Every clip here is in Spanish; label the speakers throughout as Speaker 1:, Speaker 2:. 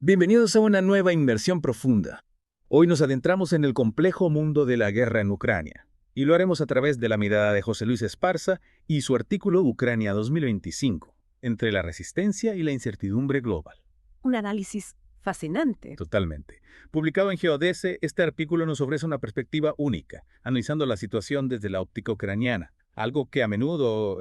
Speaker 1: Bienvenidos a una nueva inmersión profunda. Hoy nos adentramos en el complejo mundo de la guerra en Ucrania, y lo haremos a través de la mirada de José Luis Esparza y su artículo Ucrania 2025, entre la resistencia y la incertidumbre global.
Speaker 2: Un análisis fascinante.
Speaker 1: Totalmente. Publicado en Geodese, este artículo nos ofrece una perspectiva única, analizando la situación desde la óptica ucraniana, algo que a menudo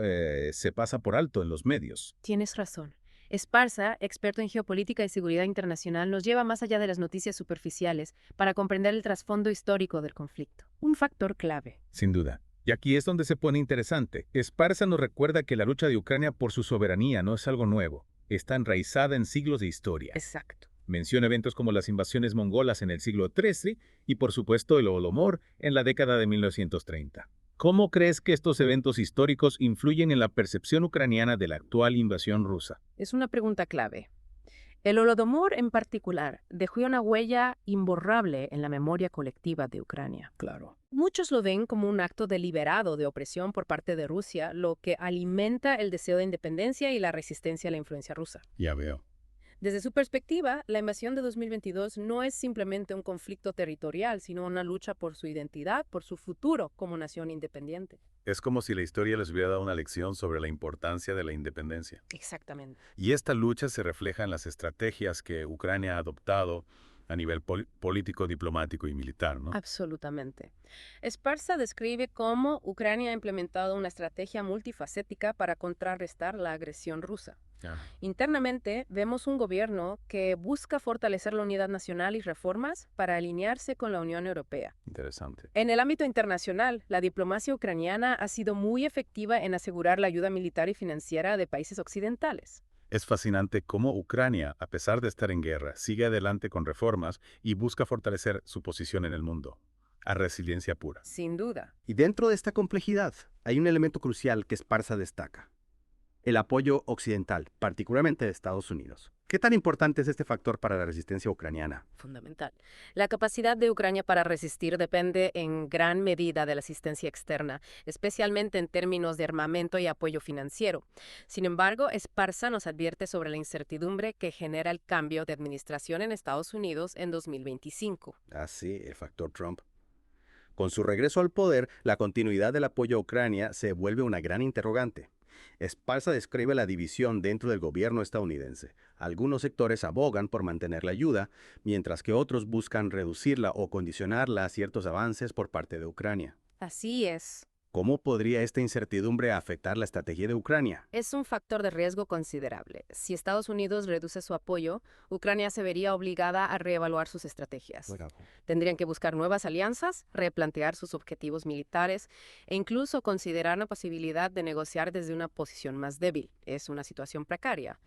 Speaker 1: se pasa por alto en los medios.
Speaker 2: Tienes razón. Esparza, experto en geopolítica y seguridad internacional, nos lleva más allá de las noticias superficiales para comprender el trasfondo histórico del conflicto. Un factor clave.
Speaker 1: Sin duda. Y aquí es donde se pone interesante. Esparza nos recuerda que la lucha de Ucrania por su soberanía no es algo nuevo. Está enraizada en siglos de historia.
Speaker 2: Exacto.
Speaker 1: Menciona eventos como las invasiones mongolas en el siglo XIII y, por supuesto, el Holodomor en la década de 1930. ¿Cómo crees que estos eventos históricos influyen en la percepción ucraniana de la actual invasión rusa?
Speaker 2: Es una pregunta clave. El Holodomor, en particular, dejó una huella imborrable en la memoria colectiva de Ucrania.
Speaker 1: Claro.
Speaker 2: Muchos lo ven como un acto deliberado de opresión por parte de Rusia, lo que alimenta el deseo de independencia y la resistencia a la influencia rusa.
Speaker 1: Ya veo.
Speaker 2: Desde su perspectiva, la invasión de 2022 no es simplemente un conflicto territorial, sino una lucha por su identidad, por su futuro como nación independiente.
Speaker 3: Es como si la historia les hubiera dado una lección sobre la importancia de la independencia.
Speaker 2: Exactamente.
Speaker 3: Y esta lucha se refleja en las estrategias que Ucrania ha adoptado a nivel político, diplomático y militar, ¿no?
Speaker 2: Absolutamente. Esparza describe cómo Ucrania ha implementado una estrategia multifacética para contrarrestar la agresión rusa.
Speaker 3: Ah,
Speaker 2: Internamente, vemos un gobierno que busca fortalecer la unidad nacional y reformas para alinearse con la Unión Europea.
Speaker 3: interesante.
Speaker 2: En el ámbito internacional, la diplomacia ucraniana ha sido muy efectiva en asegurar la ayuda militar y financiera de países occidentales.
Speaker 3: Es fascinante cómo Ucrania, a pesar de estar en guerra, sigue adelante con reformas y busca fortalecer su posición en el mundo. A resiliencia pura.
Speaker 2: Sin duda.
Speaker 4: Y dentro de esta complejidad hay un elemento crucial que Esparza destaca: el apoyo occidental, particularmente de Estados Unidos. ¿Qué tan importante es este factor para la resistencia ucraniana?
Speaker 2: Fundamental. La capacidad de Ucrania para resistir depende en gran medida de la asistencia externa, especialmente en términos de armamento y apoyo financiero. Sin embargo, Esparza nos advierte sobre la incertidumbre que genera el cambio de administración en Estados Unidos en 2025.
Speaker 4: Así, el factor Trump. Con su regreso al poder, la continuidad del apoyo a Ucrania se vuelve una gran interrogante. Esparza describe la división dentro del gobierno estadounidense. Algunos sectores abogan por mantener la ayuda, mientras que otros buscan reducirla o condicionarla a ciertos avances por parte de Ucrania.
Speaker 2: Así es.
Speaker 4: ¿Cómo podría esta incertidumbre afectar la estrategia de Ucrania?
Speaker 2: Es un factor de riesgo considerable. Si Estados Unidos reduce su apoyo, Ucrania se vería obligada a reevaluar sus estrategias. Tendrían que buscar nuevas alianzas, replantear sus objetivos militares e incluso considerar la posibilidad de negociar desde una posición más débil. Es una situación precaria.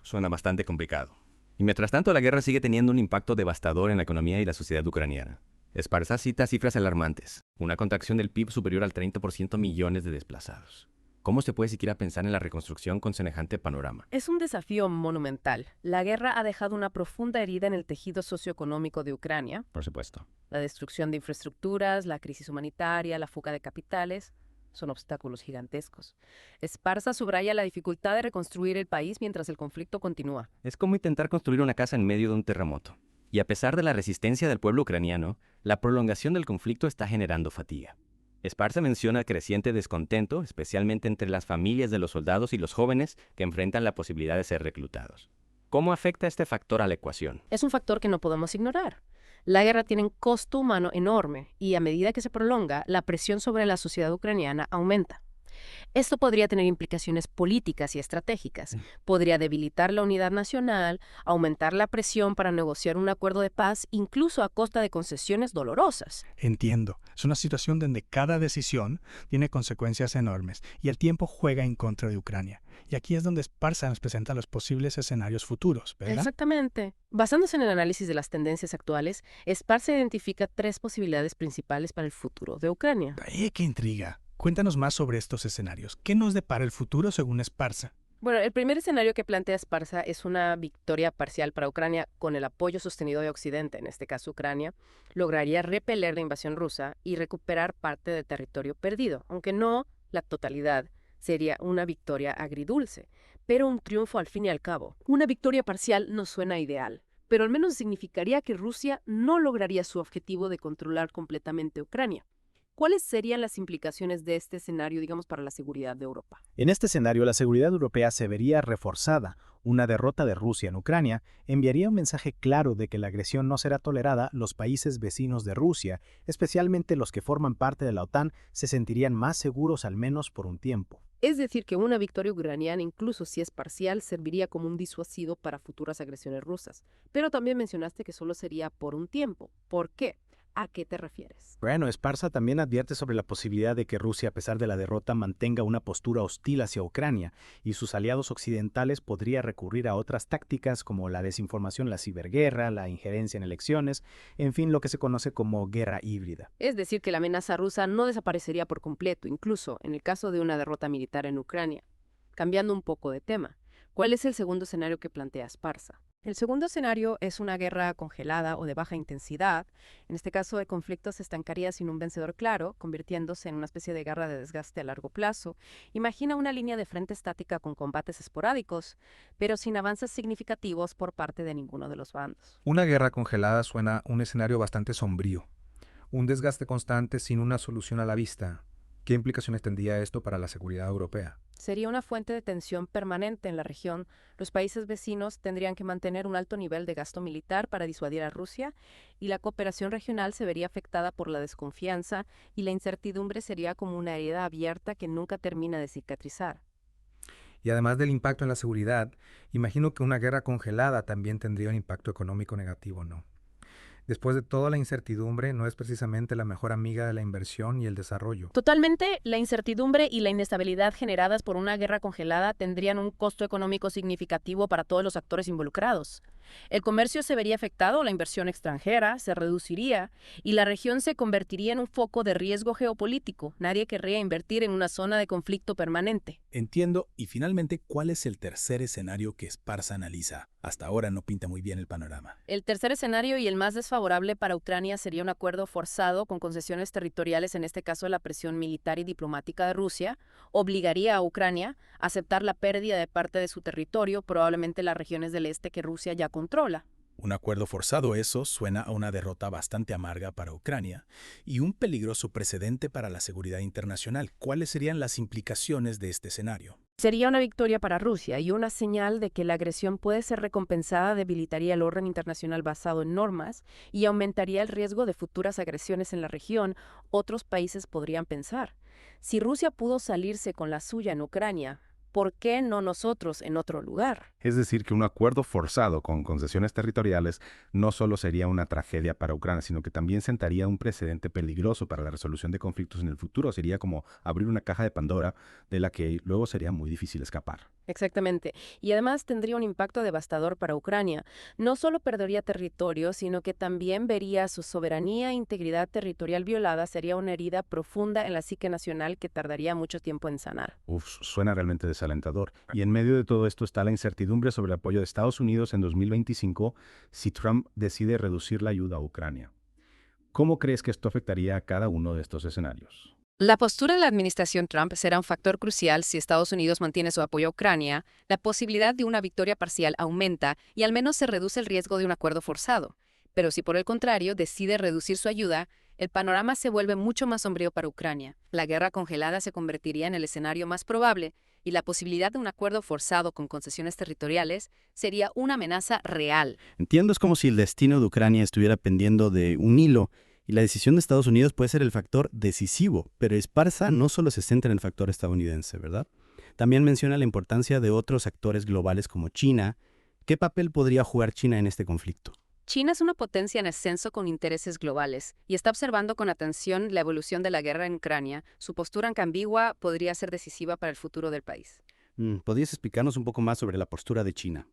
Speaker 5: Suena bastante complicado. Y mientras tanto, la guerra sigue teniendo un impacto devastador en la economía y la sociedad ucraniana. Esparza cita cifras alarmantes, una contracción del PIB superior al 30%, millones de desplazados. ¿Cómo se puede siquiera pensar en la reconstrucción con semejante panorama?
Speaker 2: Es un desafío monumental. La guerra ha dejado una profunda herida en el tejido socioeconómico de Ucrania.
Speaker 5: Por supuesto.
Speaker 2: La destrucción de infraestructuras, la crisis humanitaria, la fuga de capitales son obstáculos gigantescos. Esparza subraya la dificultad de reconstruir el país mientras el conflicto continúa.
Speaker 5: Es como intentar construir una casa en medio de un terremoto. Y a pesar de la resistencia del pueblo ucraniano, la prolongación del conflicto está generando fatiga. Esparza menciona creciente descontento, especialmente entre las familias de los soldados y los jóvenes que enfrentan la posibilidad de ser reclutados. ¿Cómo afecta este factor a la ecuación?
Speaker 2: Es un factor que no podemos ignorar. La guerra tiene un costo humano enorme y a medida que se prolonga, la presión sobre la sociedad ucraniana aumenta. Esto podría tener implicaciones políticas y estratégicas. Podría debilitar la unidad nacional, aumentar la presión para negociar un acuerdo de paz, incluso a costa de concesiones dolorosas.
Speaker 6: Entiendo. Es una situación donde cada decisión tiene consecuencias enormes y el tiempo juega en contra de Ucrania. Y aquí es donde Esparza nos presenta los posibles escenarios futuros, ¿verdad?
Speaker 2: Exactamente. Basándose en el análisis de las tendencias actuales, Esparza identifica tres posibilidades principales para el futuro de Ucrania.
Speaker 6: ¡Qué intriga! Cuéntanos más sobre estos escenarios. ¿Qué nos depara el futuro según Esparza?
Speaker 2: Bueno, el primer escenario que plantea Esparza es una victoria parcial para Ucrania con el apoyo sostenido de Occidente, en este caso Ucrania, lograría repeler la invasión rusa y recuperar parte del territorio perdido, aunque no la totalidad. Sería una victoria agridulce, pero un triunfo al fin y al cabo. Una victoria parcial no suena ideal. pero al menos significaría que Rusia no lograría su objetivo de controlar completamente Ucrania. ¿Cuáles serían las implicaciones de este escenario, digamos, para la seguridad de Europa?
Speaker 7: En este escenario, la seguridad europea se vería reforzada. Una derrota de Rusia en Ucrania enviaría un mensaje claro de que la agresión no será tolerada. Los países vecinos de Rusia, especialmente los que forman parte de la OTAN, se sentirían más seguros al menos por un tiempo.
Speaker 2: Es decir, que una victoria ucraniana, incluso si es parcial, serviría como un disuasivo para futuras agresiones rusas. Pero también mencionaste que solo sería por un tiempo. ¿Por qué? ¿A qué te refieres?
Speaker 7: Bueno, Esparza también advierte sobre la posibilidad de que Rusia, a pesar de la derrota, mantenga una postura hostil hacia Ucrania, y sus aliados occidentales podría recurrir a otras tácticas como la desinformación, la ciberguerra, la injerencia en elecciones, en fin, lo que se conoce como guerra híbrida.
Speaker 2: Es decir, que la amenaza rusa no desaparecería por completo, incluso en el caso de una derrota militar en Ucrania. Cambiando un poco de tema, ¿cuál es el segundo escenario que plantea Esparza? El segundo escenario es una guerra congelada o de baja intensidad. En este caso, el conflicto se estancaría sin un vencedor claro, convirtiéndose en una especie de guerra de desgaste a largo plazo. Imagina una línea de frente estática con combates esporádicos, pero sin avances significativos por parte de ninguno de los bandos.
Speaker 8: Una guerra congelada suena un escenario bastante sombrío. Un desgaste constante sin una solución a la vista. ¿Qué implicaciones tendría esto para la seguridad europea?
Speaker 2: Sería una fuente de tensión permanente en la región. Los países vecinos tendrían que mantener un alto nivel de gasto militar para disuadir a Rusia, y la cooperación regional se vería afectada por la desconfianza, y la incertidumbre sería como una herida abierta que nunca termina de cicatrizar.
Speaker 8: Y además del impacto en la seguridad, imagino que una guerra congelada también tendría un impacto económico negativo, ¿no? Después de toda la incertidumbre, no es precisamente la mejor amiga de la inversión y el desarrollo.
Speaker 2: Totalmente, la incertidumbre y la inestabilidad generadas por una guerra congelada tendrían un costo económico significativo para todos los actores involucrados. El comercio se vería afectado, la inversión extranjera se reduciría y la región se convertiría en un foco de riesgo geopolítico. Nadie querría invertir en una zona de conflicto permanente.
Speaker 1: Entiendo. Y finalmente, ¿cuál es el tercer escenario que Esparza analiza? Hasta ahora no pinta muy bien el panorama.
Speaker 2: El tercer escenario y el más desfavorable para Ucrania sería un acuerdo forzado con concesiones territoriales, en este caso la presión militar y diplomática de Rusia, obligaría a Ucrania a aceptar la pérdida de parte de su territorio, probablemente las regiones del este que Rusia ya controla.
Speaker 1: Un acuerdo forzado, eso suena a una derrota bastante amarga para Ucrania y un peligroso precedente para la seguridad internacional. ¿Cuáles serían las implicaciones de este escenario?
Speaker 2: Sería una victoria para Rusia y una señal de que la agresión puede ser recompensada, debilitaría el orden internacional basado en normas y aumentaría el riesgo de futuras agresiones en la región. Otros países podrían pensar, si Rusia pudo salirse con la suya en Ucrania, ¿por qué no nosotros en otro lugar?
Speaker 3: Es decir, que un acuerdo forzado con concesiones territoriales no solo sería una tragedia para Ucrania, sino que también sentaría un precedente peligroso para la resolución de conflictos en el futuro. Sería como abrir una caja de Pandora de la que luego sería muy difícil escapar.
Speaker 2: Exactamente. Y además tendría un impacto devastador para Ucrania. No solo perdería territorio, sino que también vería su soberanía e integridad territorial violada. Sería una herida profunda en la psique nacional que tardaría mucho tiempo en sanar.
Speaker 3: Suena realmente desalentador. Y en medio de todo esto está la incertidumbre sobre el apoyo de Estados Unidos en 2025 si Trump decide reducir la ayuda a Ucrania. ¿Cómo crees que esto afectaría a cada uno de estos escenarios?
Speaker 2: La postura de la administración Trump será un factor crucial. Si Estados Unidos mantiene su apoyo a Ucrania, la posibilidad de una victoria parcial aumenta y al menos se reduce el riesgo de un acuerdo forzado. Pero si por el contrario decide reducir su ayuda, el panorama se vuelve mucho más sombrío para Ucrania. La guerra congelada se convertiría en el escenario más probable y la posibilidad de un acuerdo forzado con concesiones territoriales sería una amenaza real.
Speaker 7: Entiendo, es como si el destino de Ucrania estuviera pendiendo de un hilo, y la decisión de Estados Unidos puede ser el factor decisivo, pero Esparza no solo se centra en el factor estadounidense, ¿verdad? También menciona la importancia de otros actores globales como China. ¿Qué papel podría jugar China en este conflicto?
Speaker 2: China es una potencia en ascenso con intereses globales y está observando con atención la evolución de la guerra en Ucrania. Su postura ambigua podría ser decisiva para el futuro del país.
Speaker 7: ¿Podrías explicarnos un poco más sobre la postura de China?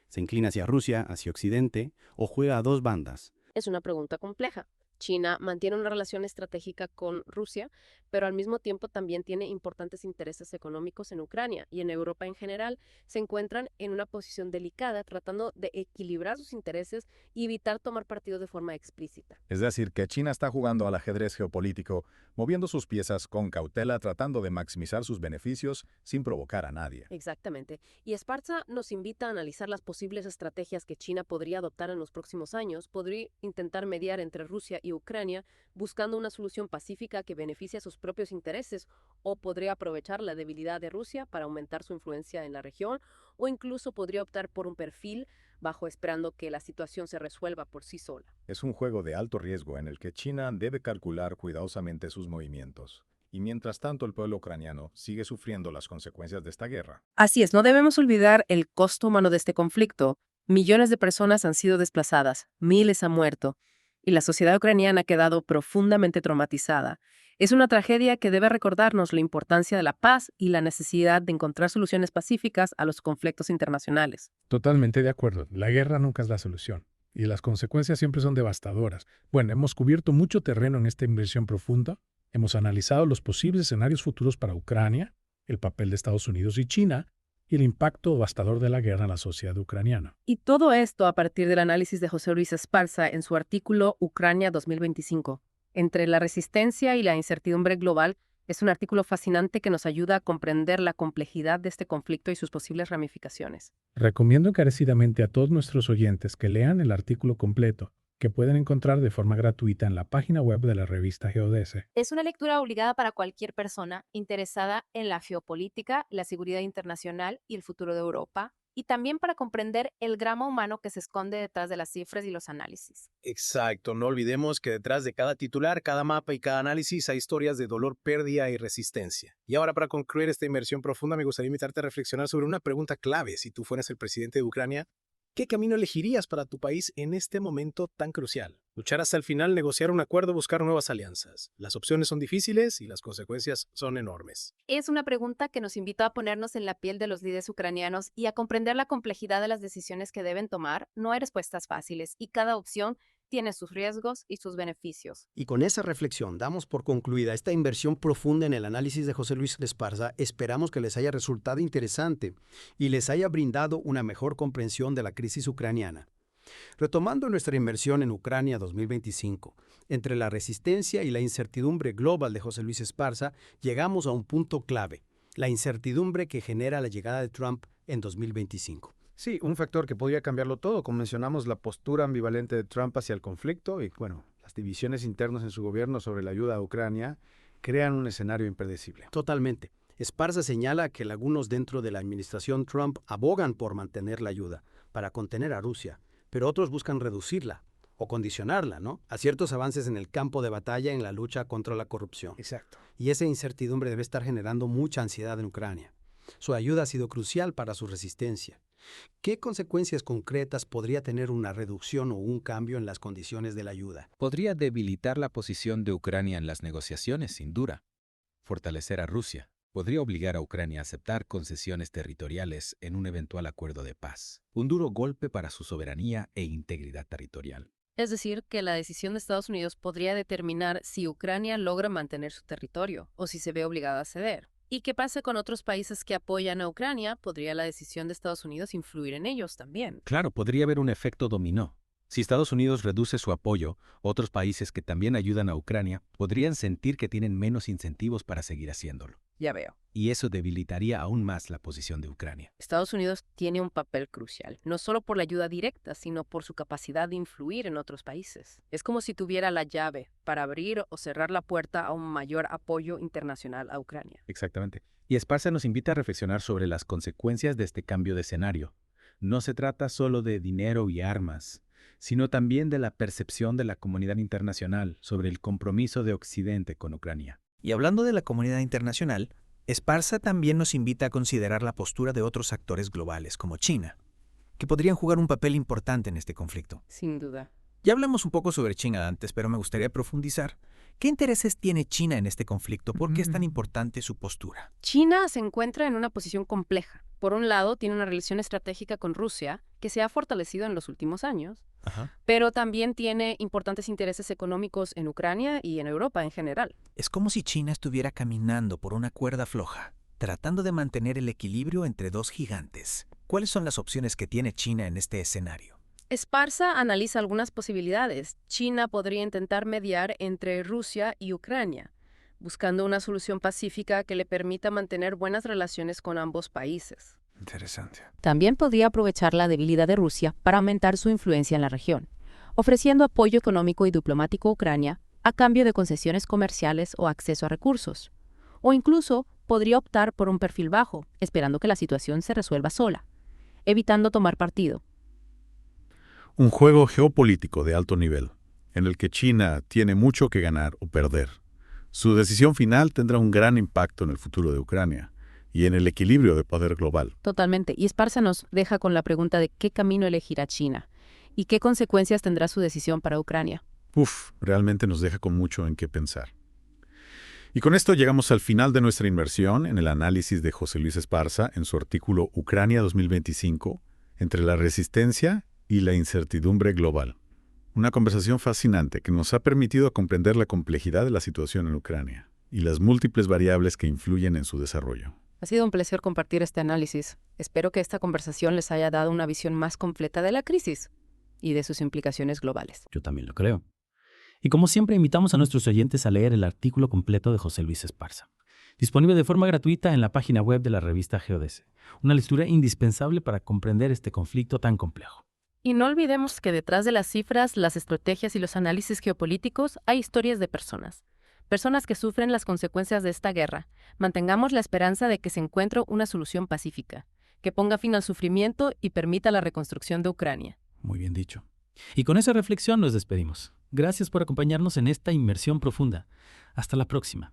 Speaker 7: ¿Se inclina hacia Rusia, hacia Occidente, o juega a dos bandas?
Speaker 2: Es una pregunta compleja. China mantiene una relación estratégica con Rusia, pero al mismo tiempo también tiene importantes intereses económicos en Ucrania y en Europa en general. Se encuentran en una posición delicada tratando de equilibrar sus intereses y evitar tomar partido de forma explícita.
Speaker 1: Es decir, que China está jugando al ajedrez geopolítico, moviendo sus piezas con cautela, tratando de maximizar sus beneficios sin provocar a nadie.
Speaker 2: Exactamente. Y Esparza nos invita a analizar las posibles estrategias que China podría adoptar en los próximos años. Podría intentar mediar entre Rusia y Ucrania, buscando una solución pacífica que beneficie a sus propios intereses, o podría aprovechar la debilidad de Rusia para aumentar su influencia en la región, o incluso podría optar por un perfil bajo esperando que la situación se resuelva por sí sola.
Speaker 1: Es un juego de alto riesgo en el que China debe calcular cuidadosamente sus movimientos. Y mientras tanto el pueblo ucraniano sigue sufriendo las consecuencias de esta guerra.
Speaker 2: Así es, no debemos olvidar el costo humano de este conflicto. Millones de personas han sido desplazadas, miles han muerto, y la sociedad ucraniana ha quedado profundamente traumatizada. Es una tragedia que debe recordarnos la importancia de la paz y la necesidad de encontrar soluciones pacíficas a los conflictos internacionales.
Speaker 6: Totalmente de acuerdo. La guerra nunca es la solución. Y las consecuencias siempre son devastadoras. Bueno, hemos cubierto mucho terreno en esta inversión profunda. Hemos analizado los posibles escenarios futuros para Ucrania, el papel de Estados Unidos y China, y el impacto devastador de la guerra en la sociedad ucraniana.
Speaker 2: Y todo esto a partir del análisis de José Luis Esparza en su artículo Ucrania 2025. Entre la resistencia y la incertidumbre global, es un artículo fascinante que nos ayuda a comprender la complejidad de este conflicto y sus posibles ramificaciones.
Speaker 6: Recomiendo encarecidamente a todos nuestros oyentes que lean el artículo completo, que pueden encontrar de forma gratuita en la página web de la revista GeoDS.
Speaker 9: Es una lectura obligada para cualquier persona interesada en la geopolítica, la seguridad internacional y el futuro de Europa, y también para comprender el drama humano que se esconde detrás de las cifras y los análisis.
Speaker 10: Exacto, no olvidemos que detrás de cada titular, cada mapa y cada análisis hay historias de dolor, pérdida y resistencia. Y ahora, para concluir esta inmersión profunda, me gustaría invitarte a reflexionar sobre una pregunta clave. Si tú fueras el presidente de Ucrania, ¿qué camino elegirías para tu país en este momento tan crucial? ¿Luchar hasta el final, negociar un acuerdo, buscar nuevas alianzas? Las opciones son difíciles y las consecuencias son enormes.
Speaker 9: Es una pregunta que nos invita a ponernos en la piel de los líderes ucranianos y a comprender la complejidad de las decisiones que deben tomar. No hay respuestas fáciles y cada opción tiene sus riesgos y sus beneficios.
Speaker 11: Y con esa reflexión damos por concluida esta inversión profunda en el análisis de José Luis Esparza. Esperamos que les haya resultado interesante y les haya brindado una mejor comprensión de la crisis ucraniana. Retomando nuestra inmersión en Ucrania 2025, entre la resistencia y la incertidumbre global de José Luis Esparza, llegamos a un punto clave, la incertidumbre que genera la llegada de Trump en 2025.
Speaker 3: Sí, un factor que podría cambiarlo todo. Como mencionamos, la postura ambivalente de Trump hacia el conflicto y, las divisiones internas en su gobierno sobre la ayuda a Ucrania crean un escenario impredecible.
Speaker 11: Totalmente. Esparza señala que algunos dentro de la administración Trump abogan por mantener la ayuda para contener a Rusia, pero otros buscan reducirla o condicionarla, a ciertos avances en el campo de batalla en la lucha contra la corrupción.
Speaker 10: Exacto.
Speaker 11: Y esa incertidumbre debe estar generando mucha ansiedad en Ucrania. Su ayuda ha sido crucial para su resistencia. ¿Qué consecuencias concretas podría tener una reducción o un cambio en las condiciones de la ayuda?
Speaker 12: Podría debilitar la posición de Ucrania en las negociaciones, sin duda. Fortalecer a Rusia. Podría obligar a Ucrania a aceptar concesiones territoriales en un eventual acuerdo de paz. Un duro golpe para su soberanía e integridad territorial.
Speaker 2: Es decir, que la decisión de Estados Unidos podría determinar si Ucrania logra mantener su territorio o si se ve obligada a ceder. ¿Y qué pasa con otros países que apoyan a Ucrania? ¿Podría la decisión de Estados Unidos influir en ellos también?
Speaker 12: Claro, podría haber un efecto dominó. Si Estados Unidos reduce su apoyo, otros países que también ayudan a Ucrania podrían sentir que tienen menos incentivos para seguir haciéndolo.
Speaker 2: Ya veo.
Speaker 12: Y eso debilitaría aún más la posición de Ucrania.
Speaker 2: Estados Unidos tiene un papel crucial, no solo por la ayuda directa, sino por su capacidad de influir en otros países. Es como si tuviera la llave para abrir o cerrar la puerta a un mayor apoyo internacional a Ucrania.
Speaker 1: Exactamente. Y Esparza nos invita a reflexionar sobre las consecuencias de este cambio de escenario. No se trata solo de dinero y armas, sino también de la percepción de la comunidad internacional sobre el compromiso de Occidente con Ucrania.
Speaker 13: Y hablando de la comunidad internacional, Esparza también nos invita a considerar la postura de otros actores globales, como China, que podrían jugar un papel importante en este conflicto.
Speaker 2: Sin duda.
Speaker 13: Ya hablamos un poco sobre China antes, pero me gustaría profundizar. ¿Qué intereses tiene China en este conflicto? ¿Por qué es tan importante su postura?
Speaker 2: China se encuentra en una posición compleja. Por un lado, tiene una relación estratégica con Rusia que se ha fortalecido en los últimos años, pero también tiene importantes intereses económicos en Ucrania y en Europa en general.
Speaker 13: Es como si China estuviera caminando por una cuerda floja, tratando de mantener el equilibrio entre dos gigantes. ¿Cuáles son las opciones que tiene China en este escenario?
Speaker 2: Esparza analiza algunas posibilidades. China podría intentar mediar entre Rusia y Ucrania, buscando una solución pacífica que le permita mantener buenas relaciones con ambos países.
Speaker 13: Interesante.
Speaker 14: También podría aprovechar la debilidad de Rusia para aumentar su influencia en la región, ofreciendo apoyo económico y diplomático a Ucrania a cambio de concesiones comerciales o acceso a recursos. O incluso podría optar por un perfil bajo, esperando que la situación se resuelva sola, evitando tomar partido.
Speaker 15: Un juego geopolítico de alto nivel, en el que China tiene mucho que ganar o perder. Su decisión final tendrá un gran impacto en el futuro de Ucrania y en el equilibrio de poder global.
Speaker 14: Totalmente. Y Esparza nos deja con la pregunta de qué camino elegirá China y qué consecuencias tendrá su decisión para Ucrania.
Speaker 15: Realmente nos deja con mucho en qué pensar. Y con esto llegamos al final de nuestra inmersión en el análisis de José Luis Esparza en su artículo Ucrania 2025, entre la resistencia y la incertidumbre global. Una conversación fascinante que nos ha permitido comprender la complejidad de la situación en Ucrania y las múltiples variables que influyen en su desarrollo.
Speaker 2: Ha sido un placer compartir este análisis. Espero que esta conversación les haya dado una visión más completa de la crisis y de sus implicaciones globales.
Speaker 16: Yo también lo creo. Y como siempre, invitamos a nuestros oyentes a leer el artículo completo de José Luis Esparza, disponible de forma gratuita en la página web de la revista GeoDese. Una lectura indispensable para comprender este conflicto tan complejo.
Speaker 2: Y no olvidemos que detrás de las cifras, las estrategias y los análisis geopolíticos hay historias de personas. Personas que sufren las consecuencias de esta guerra. Mantengamos la esperanza de que se encuentre una solución pacífica, que ponga fin al sufrimiento y permita la reconstrucción de Ucrania.
Speaker 16: Muy bien dicho. Y con esa reflexión nos despedimos. Gracias por acompañarnos en esta inmersión profunda. Hasta la próxima.